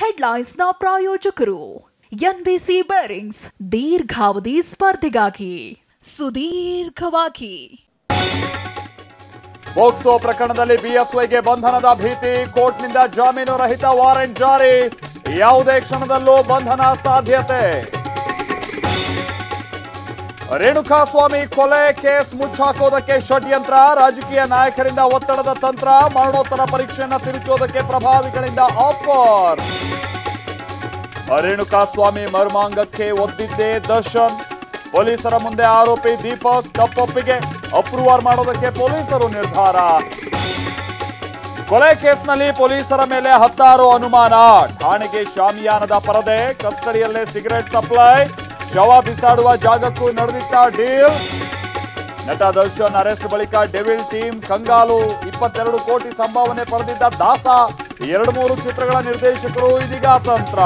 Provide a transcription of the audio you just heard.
ಹೆಡ್ಲೈನ್ಸ್ನ ಪ್ರಾಯೋಜಕರು NBC bearings ದೀರ್ಘಾವಧಿ ಸ್ಪರ್ಧೆಗಾಗಿ ಸುದೀರ್ಘವಾಗಿ. ಪೋಕ್ಸೋ ಪ್ರಕರಣದಲ್ಲಿ ಬಿಎಸ್ವೈಗೆ ಬಂಧನದ ಭೀತಿ, ಕೋರ್ಟ್ನಿಂದ ಜಾಮೀನು ರಹಿತ ವಾರೆಂಟ್ ಜಾರಿ, ಯಾವುದೇ ಕ್ಷಣದಲ್ಲೂ ಬಂಧನ ಸಾಧ್ಯತೆ. ರೇಣುಕಾಸ್ವಾಮಿ ಕೊಲೆ ಕೇಸ್ ಮುಚ್ಚಾಕೋದಕ್ಕೆ ಷಡ್ಯಂತ್ರ, ರಾಜಕೀಯ ನಾಯಕರಿಂದ ಒತ್ತಡದ ತಂತ್ರ, ಮರಣೋತ್ತರ ಪರೀಕ್ಷೆಯನ್ನು ತಿರುಚೋದಕ್ಕೆ ಪ್ರಭಾವಿಗಳಿಂದ ಆಫರ್. ರೇಣುಕಾಸ್ವಾಮಿ ಮರ್ಮಾಂಗಕ್ಕೆ ಒದ್ದಿದ್ದೇ ದರ್ಶನ್, ಪೊಲೀಸರ ಮುಂದೆ ಆರೋಪಿ ದೀಪಕ್ ತಪ್ಪೊಪ್ಪಿಗೆ, ಅಪ್ರೂವರ್ ಮಾಡೋದಕ್ಕೆ ಪೊಲೀಸರು ನಿರ್ಧಾರ. ಕೊಲೆ ಕೇಸ್ನಲ್ಲಿ ಪೊಲೀಸರ ಮೇಲೆ 16 ಅನುಮಾನ, ಠಾಣೆಗೆ ಶಾಮಿಯಾನದ ಪರದೆ, ಕಸ್ಟಡಿಯಲ್ಲೇ ಸಿಗರೆಟ್ ಸಪ್ಲೈ, ಶವ ಬಿಸಾಡುವ ಜಾಗಕ್ಕೂ ನಡೆದಿದ್ದ ಡೀಲ್. ನಟ ದರ್ಶನ್ ಅರೆಸ್ಟ್ ಬಳಿಕ ಡೆವಿಲ್ ಟೀಮ್ ಕಂಗಾಲು, 22 ಕೋಟಿ ಸಂಭಾವನೆ ಪಡೆದಿದ್ದ ದಾಸ, 2-3 ಚಿತ್ರಗಳ ನಿರ್ದೇಶಕರು ಇದೀಗ ತಂತ್ರ.